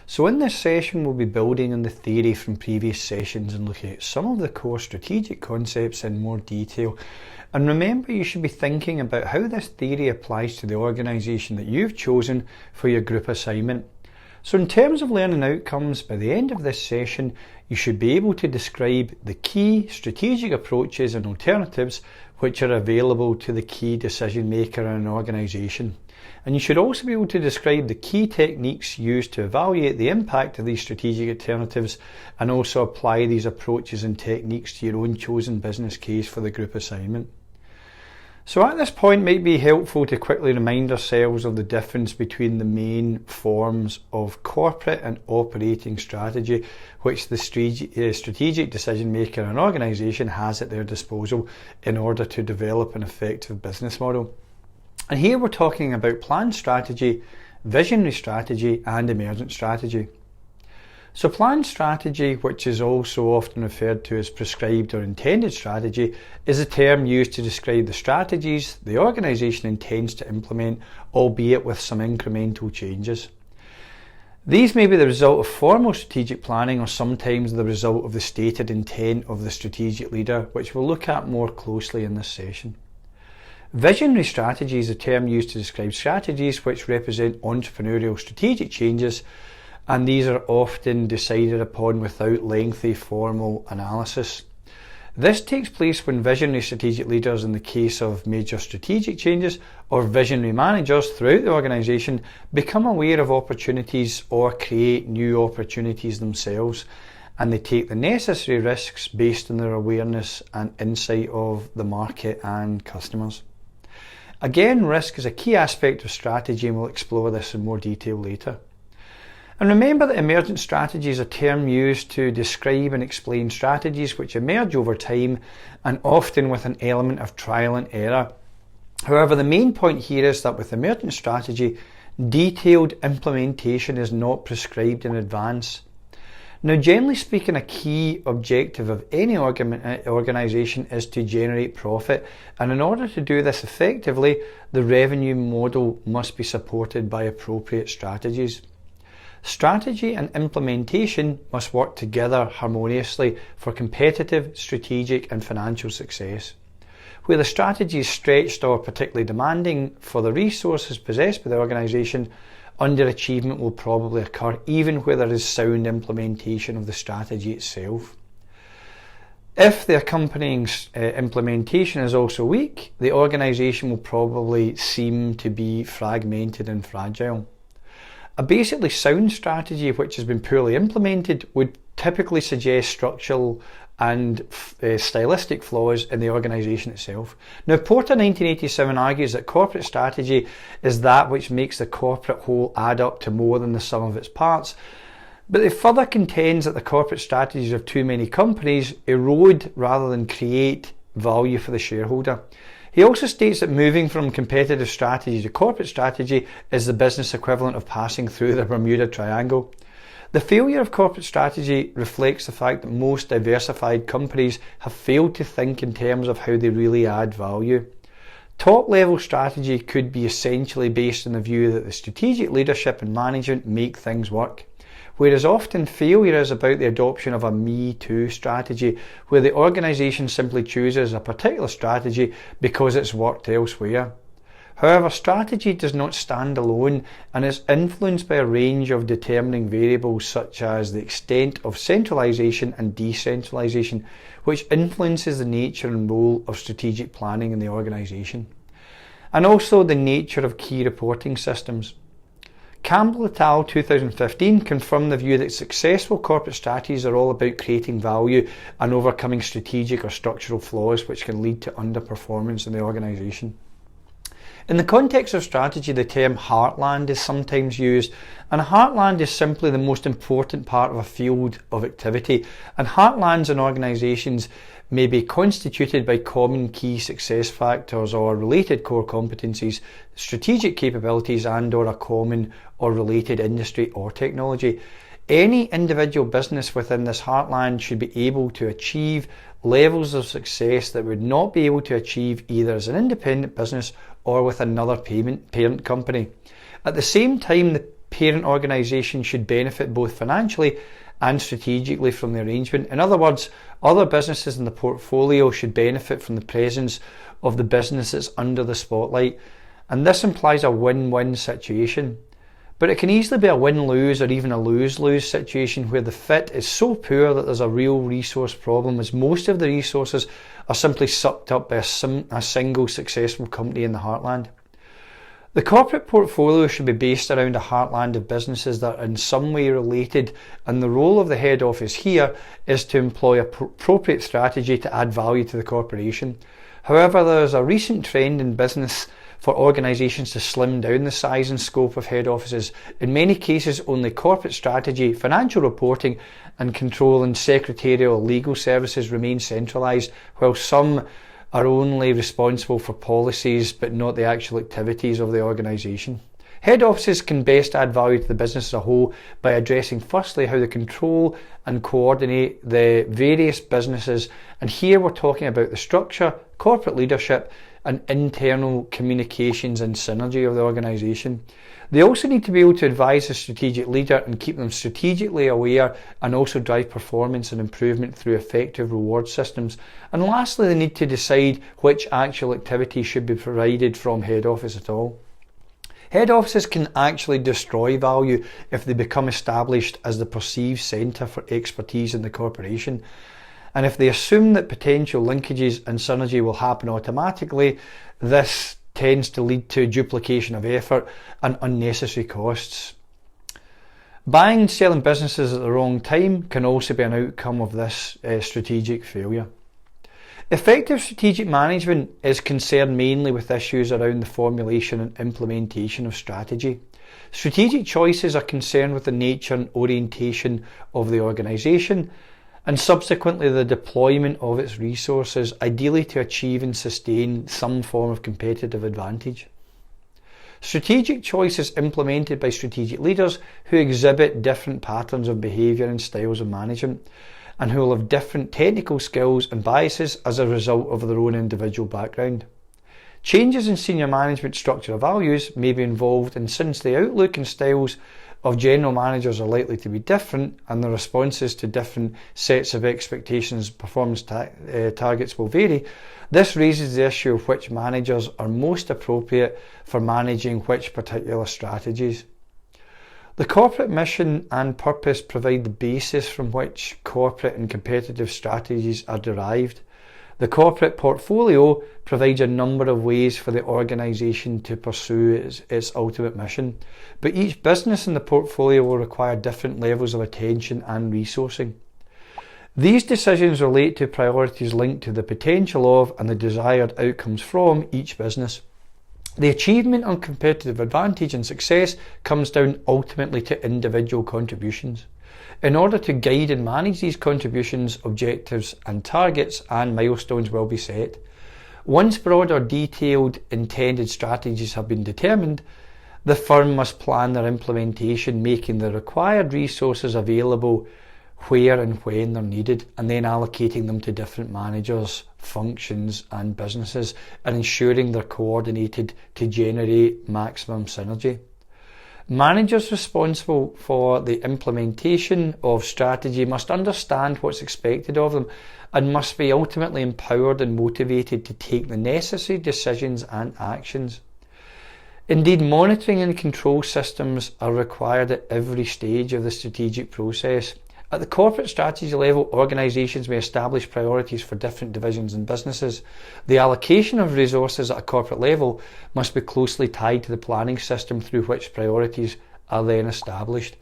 So in this session we'll be building on the theory from previous sessions and looking at some of the core strategic concepts in more detail. And remember, you should be thinking about how this theory applies to the organisation that you've chosen for your group assignment. So in terms of learning outcomes, by the end of this session you should be able to describe the key strategic approaches and alternatives which are available to the key decision maker in an organisation. And you should also be able to describe the key techniques used to evaluate the impact of these strategic alternatives and also apply these approaches and techniques to your own chosen business case for the group assignment. So at this point it might be helpful to quickly remind ourselves of the difference between the main forms of corporate and operating strategy which the strategic decision maker in an organisation has at their disposal in order to develop an effective business model. And here we're talking about planned strategy, visionary strategy and emergent strategy. So planned strategy, which is also often referred to as prescribed or intended strategy, is a term used to describe the strategies the organisation intends to implement, albeit with some incremental changes. These may be the result of formal strategic planning or sometimes the result of the stated intent of the strategic leader, which we'll look at more closely in this session. Visionary strategy is a term used to describe strategies which represent entrepreneurial strategic changes, and these are often decided upon without lengthy formal analysis. This takes place when visionary strategic leaders, in the case of major strategic changes, or visionary managers throughout the organisation, become aware of opportunities or create new opportunities themselves, and they take the necessary risks based on their awareness and insight of the market and customers. Again, risk is a key aspect of strategy and we'll explore this in more detail later. And remember that emergent strategy is a term used to describe and explain strategies which emerge over time and often with an element of trial and error. However, the main point here is that with emergent strategy, detailed implementation is not prescribed in advance. Now, generally speaking, a key objective of any organisation is to generate profit, and in order to do this effectively, the revenue model must be supported by appropriate strategies. Strategy and implementation must work together harmoniously for competitive, strategic and financial success. Where the strategy is stretched or particularly demanding for the resources possessed by the organisation, underachievement will probably occur even where there is sound implementation of the strategy itself. If the accompanying implementation is also weak, the organisation will probably seem to be fragmented and fragile. A basically sound strategy which has been poorly implemented would typically suggest structural and stylistic flaws in the organisation itself. Now, Porter 1987 argues that corporate strategy is that which makes the corporate whole add up to more than the sum of its parts, but he further contends that the corporate strategies of too many companies erode rather than create value for the shareholder. He also states that moving from competitive strategy to corporate strategy is the business equivalent of passing through the Bermuda Triangle. The failure of corporate strategy reflects the fact that most diversified companies have failed to think in terms of how they really add value. Top-level strategy could be essentially based on the view that the strategic leadership and management make things work, whereas often failure is about the adoption of a me too strategy, where the organisation simply chooses a particular strategy because it's worked elsewhere. However, strategy does not stand alone and is influenced by a range of determining variables such as the extent of centralisation and decentralisation, which influences the nature and role of strategic planning in the organisation, and also the nature of key reporting systems. Campbell et al. 2015 confirmed the view that successful corporate strategies are all about creating value and overcoming strategic or structural flaws which can lead to underperformance in the organisation. In the context of strategy, the term heartland is sometimes used, and a heartland is simply the most important part of a field of activity, and heartlands in organisations may be constituted by common key success factors or related core competencies, strategic capabilities and or a common or related industry or technology. Any individual business within this heartland should be able to achieve levels of success that would not be able to achieve either as an independent business or with another parent company. At the same time, the parent organisation should benefit both financially and strategically from the arrangement. In other words, other businesses in the portfolio should benefit from the presence of the business that's under the spotlight, and this implies a win-win situation. But it can easily be a win-lose or even a lose-lose situation where the fit is so poor that there's a real resource problem, as most of the resources are simply sucked up by a single successful company in the heartland. The corporate portfolio should be based around a heartland of businesses that are in some way related, and the role of the head office here is to employ appropriate strategy to add value to the corporation. However, there is a recent trend in business for organisations to slim down the size and scope of head offices. In many cases, only corporate strategy, financial reporting and control and secretarial legal services remain centralised, while some are only responsible for policies but not the actual activities of the organisation. Head offices can best add value to the business as a whole by addressing firstly how they control and coordinate the various businesses, and here we're talking about the structure, corporate leadership and internal communications and synergy of the organisation. They also need to be able to advise the strategic leader and keep them strategically aware, and also drive performance and improvement through effective reward systems. And lastly, they need to decide which actual activity should be provided from head office at all. Head offices can actually destroy value if they become established as the perceived centre for expertise in the corporation. And if they assume that potential linkages and synergy will happen automatically, this tends to lead to duplication of effort and unnecessary costs. Buying and selling businesses at the wrong time can also be an outcome of this strategic failure. Effective strategic management is concerned mainly with issues around the formulation and implementation of strategy. Strategic choices are concerned with the nature and orientation of the organisation, and subsequently the deployment of its resources, ideally to achieve and sustain some form of competitive advantage. Strategic choices implemented by strategic leaders who exhibit different patterns of behaviour and styles of management, and who will have different technical skills and biases as a result of their own individual background. Changes in senior management structure of values may be involved, and since the outlook and styles of general managers are likely to be different, and the responses to different sets of expectations and performance targets will vary, this raises the issue of which managers are most appropriate for managing which particular strategies. The corporate mission and purpose provide the basis from which corporate and competitive strategies are derived. The corporate portfolio provides a number of ways for the organisation to pursue its ultimate mission, but each business in the portfolio will require different levels of attention and resourcing. These decisions relate to priorities linked to the potential of and the desired outcomes from each business. The achievement of competitive advantage and success comes down ultimately to individual contributions. In order to guide and manage these contributions, objectives and targets and milestones will be set. Once broad or detailed intended strategies have been determined, the firm must plan their implementation, making the required resources available where and when they're needed, and then allocating them to different managers, functions and businesses, and ensuring they're coordinated to generate maximum synergy. Managers responsible for the implementation of strategy must understand what's expected of them, and must be ultimately empowered and motivated to take the necessary decisions and actions. Indeed, monitoring and control systems are required at every stage of the strategic process. At the corporate strategy level, organisations may establish priorities for different divisions and businesses. The allocation of resources at a corporate level must be closely tied to the planning system through which priorities are then established.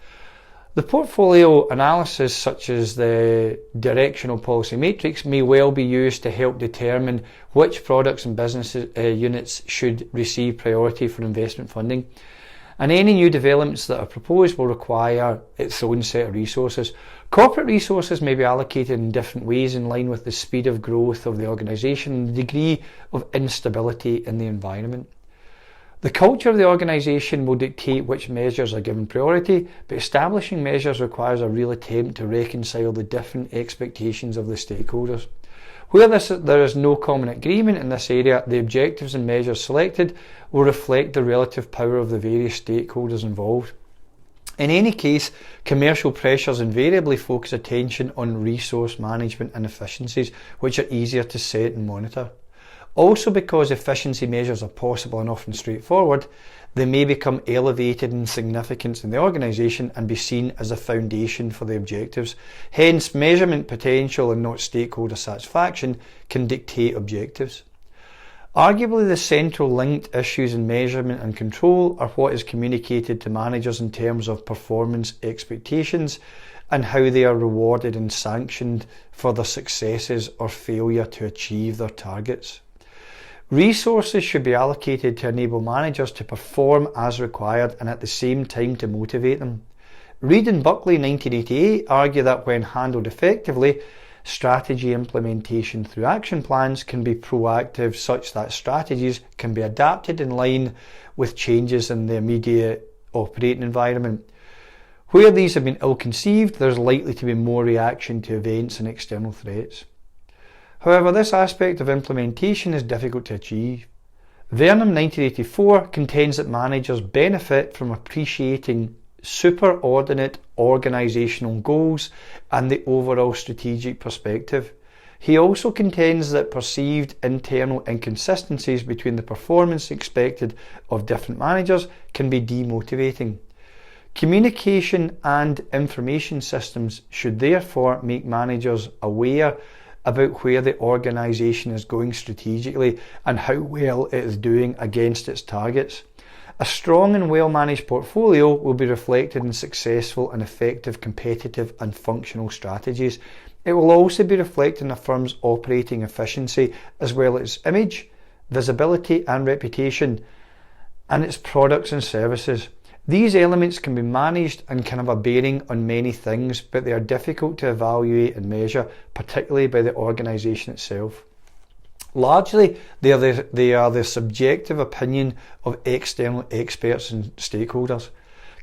The portfolio analysis, such as the directional policy matrix, may well be used to help determine which products and business units should receive priority for investment funding. And any new developments that are proposed will require its own set of resources. Corporate resources may be allocated in different ways in line with the speed of growth of the organisation and the degree of instability in the environment. The culture of the organisation will dictate which measures are given priority, but establishing measures requires a real attempt to reconcile the different expectations of the stakeholders. Where there is no common agreement in this area, the objectives and measures selected will reflect the relative power of the various stakeholders involved. In any case, commercial pressures invariably focus attention on resource management and efficiencies, which are easier to set and monitor. Also, because efficiency measures are possible and often straightforward, they may become elevated in significance in the organisation and be seen as a foundation for the objectives. Hence, measurement potential and not stakeholder satisfaction can dictate objectives. Arguably, the central linked issues in measurement and control are what is communicated to managers in terms of performance expectations and how they are rewarded and sanctioned for their successes or failure to achieve their targets. Resources should be allocated to enable managers to perform as required and at the same time to motivate them. Reed and Buckley 1988 argue that when handled effectively, strategy implementation through action plans can be proactive such that strategies can be adapted in line with changes in the immediate operating environment. Where these have been ill-conceived, there's likely to be more reaction to events and external threats. However, this aspect of implementation is difficult to achieve. Vernon 1984 contends that managers benefit from appreciating superordinate organisational goals and the overall strategic perspective. He also contends that perceived internal inconsistencies between the performance expected of different managers can be demotivating. Communication and information systems should therefore make managers aware about where the organisation is going strategically and how well it is doing against its targets. A strong and well-managed portfolio will be reflected in successful and effective competitive and functional strategies. It will also be reflected in a firm's operating efficiency as well as its image, visibility and reputation, and its products and services. These elements can be managed and can have a bearing on many things, but they are difficult to evaluate and measure, particularly by the organisation itself. Largely, they are the subjective opinion of external experts and stakeholders.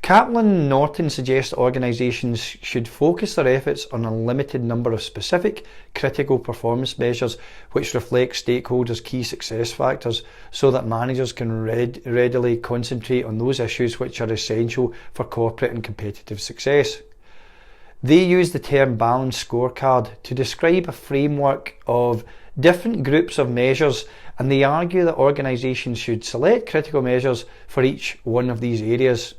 Kaplan and Norton suggest organisations should focus their efforts on a limited number of specific critical performance measures which reflect stakeholders' key success factors so that managers can readily concentrate on those issues which are essential for corporate and competitive success. They use the term balanced scorecard to describe a framework of different groups of measures, and they argue that organisations should select critical measures for each one of these areas.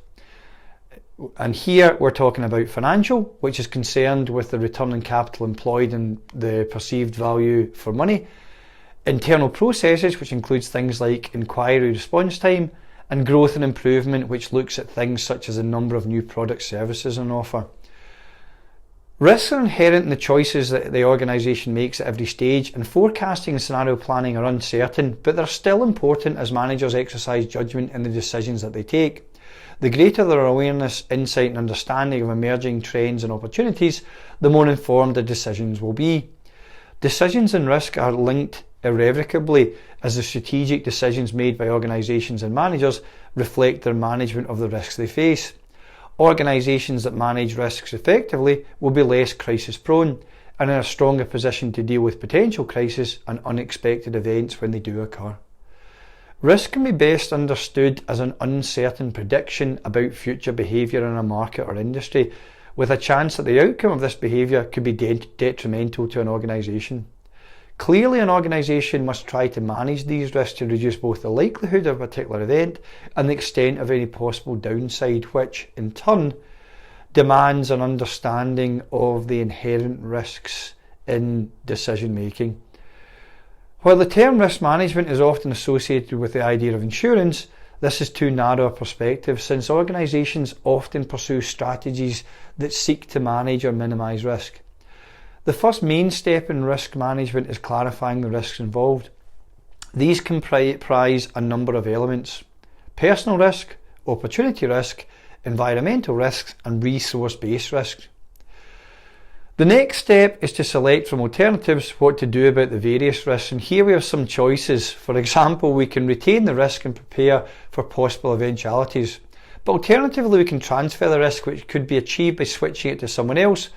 And here we're talking about financial, which is concerned with the return on capital employed and the perceived value for money. Internal processes, which includes things like inquiry response time, and growth and improvement, which looks at things such as the number of new product services on offer. Risks are inherent in the choices that the organisation makes at every stage, and forecasting and scenario planning are uncertain, but they're still important as managers exercise judgment in the decisions that they take. The greater their awareness, insight and understanding of emerging trends and opportunities, the more informed their decisions will be. Decisions and risk are linked irrevocably as the strategic decisions made by organisations and managers reflect their management of the risks they face. Organisations that manage risks effectively will be less crisis prone and in a stronger position to deal with potential crisis and unexpected events when they do occur. Risk can be best understood as an uncertain prediction about future behaviour in a market or industry, with a chance that the outcome of this behaviour could be detrimental to an organisation. Clearly, an organisation must try to manage these risks to reduce both the likelihood of a particular event and the extent of any possible downside, which, in turn, demands an understanding of the inherent risks in decision making. While the term risk management is often associated with the idea of insurance, this is too narrow a perspective since organisations often pursue strategies that seek to manage or minimise risk. The first main step in risk management is clarifying the risks involved. These comprise a number of elements: personal risk, opportunity risk, environmental risks and resource-based risks. The next step is to select from alternatives what to do about the various risks, and here we have some choices. For example, we can retain the risk and prepare for possible eventualities, but alternatively we can transfer the risk, which could be achieved by switching it to someone else,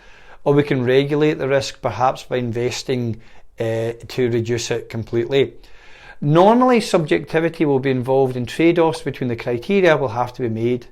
or we can regulate the risk perhaps by investing to reduce it completely. Normally subjectivity will be involved in trade-offs between the criteria will have to be made.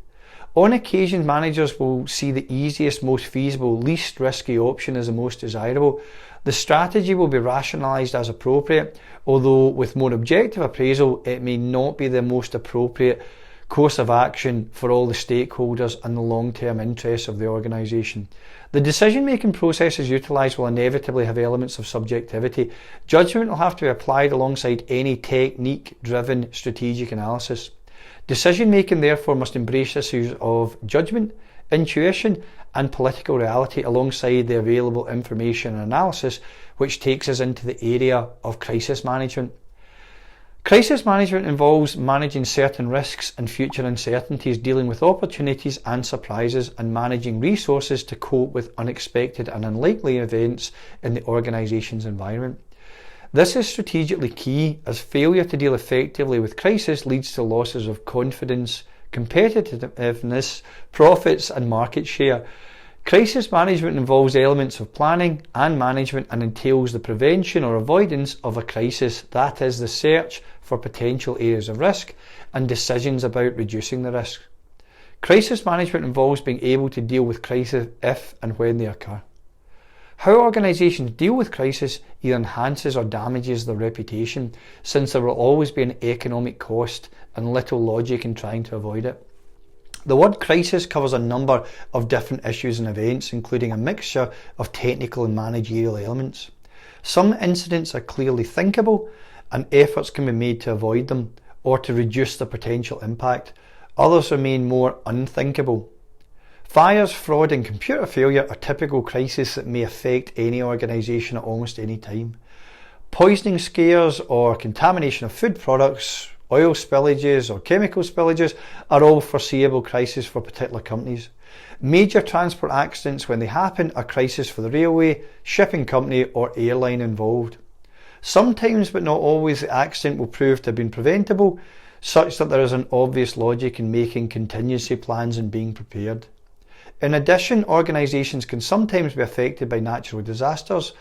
On occasion, managers will see the easiest, most feasible, least risky option as the most desirable. The strategy will be rationalised as appropriate, although with more objective appraisal, it may not be the most appropriate course of action for all the stakeholders and the long-term interests of the organisation. The decision-making processes utilised will inevitably have elements of subjectivity. Judgment will have to be applied alongside any technique-driven strategic analysis. Decision-making therefore must embrace issues of judgment, intuition and political reality alongside the available information and analysis, which takes us into the area of crisis management. Crisis management involves managing certain risks and future uncertainties, dealing with opportunities and surprises, and managing resources to cope with unexpected and unlikely events in the organisation's environment. This is strategically key, as failure to deal effectively with crisis leads to losses of confidence, competitiveness, profits and market share. Crisis management involves elements of planning and management and entails the prevention or avoidance of a crisis, that is, the search for potential areas of risk and decisions about reducing the risk. Crisis management involves being able to deal with crisis if and when they occur. How organisations deal with crisis either enhances or damages their reputation, since there will always be an economic cost and little logic in trying to avoid it. The word crisis covers a number of different issues and events, including a mixture of technical and managerial elements. Some incidents are clearly thinkable and efforts can be made to avoid them or to reduce the potential impact. Others remain more unthinkable. Fires, fraud and computer failure are typical crises that may affect any organisation at almost any time. Poisoning scares or contamination of food products, oil spillages or chemical spillages are all foreseeable crises for particular companies. Major transport accidents, when they happen, are crises for the railway, shipping company or airline involved. Sometimes, but not always, the accident will prove to have been preventable, such that there is an obvious logic in making contingency plans and being prepared. In addition, organisations can sometimes be affected by natural disasters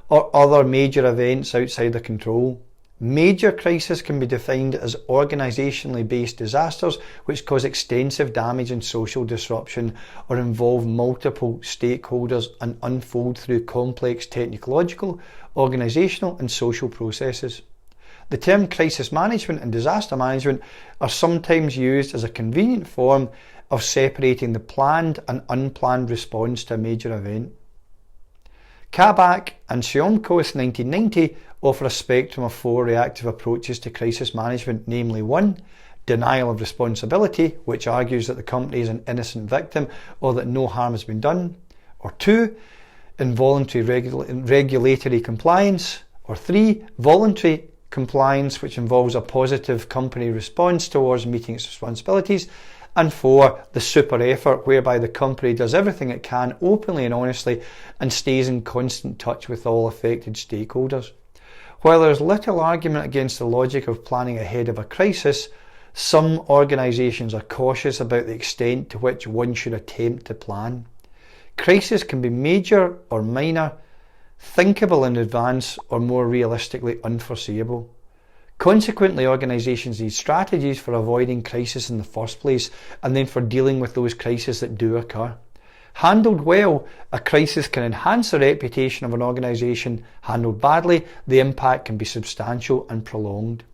or other major events outside their control. Major crises can be defined as organisationally based disasters which cause extensive damage and social disruption or involve multiple stakeholders and unfold through complex technological, organisational and social processes. The term crisis management and disaster management are sometimes used as a convenient form of separating the planned and unplanned response to a major event. Kabak and Siomko's 1990 offer a spectrum of 4 reactive approaches to crisis management, namely 1. Denial of responsibility, which argues that the company is an innocent victim or that no harm has been done, or 2. Involuntary regulatory compliance, or 3. Voluntary compliance, which involves a positive company response towards meeting its responsibilities, and 4. The super effort, whereby the company does everything it can openly and honestly and stays in constant touch with all affected stakeholders. While there is little argument against the logic of planning ahead of a crisis, some organisations are cautious about the extent to which one should attempt to plan. Crises can be major or minor, thinkable in advance or more realistically unforeseeable. Consequently, organisations need strategies for avoiding crisis in the first place and then for dealing with those crises that do occur. Handled well, a crisis can enhance the reputation of an organisation. Handled badly, the impact can be substantial and prolonged.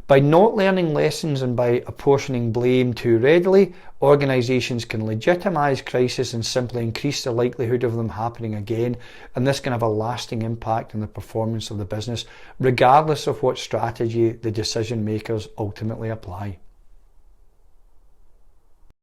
By not learning lessons and by apportioning blame too readily, organisations can legitimise crisis and simply increase the likelihood of them happening again, and this can have a lasting impact on the performance of the business, regardless of what strategy the decision makers ultimately apply.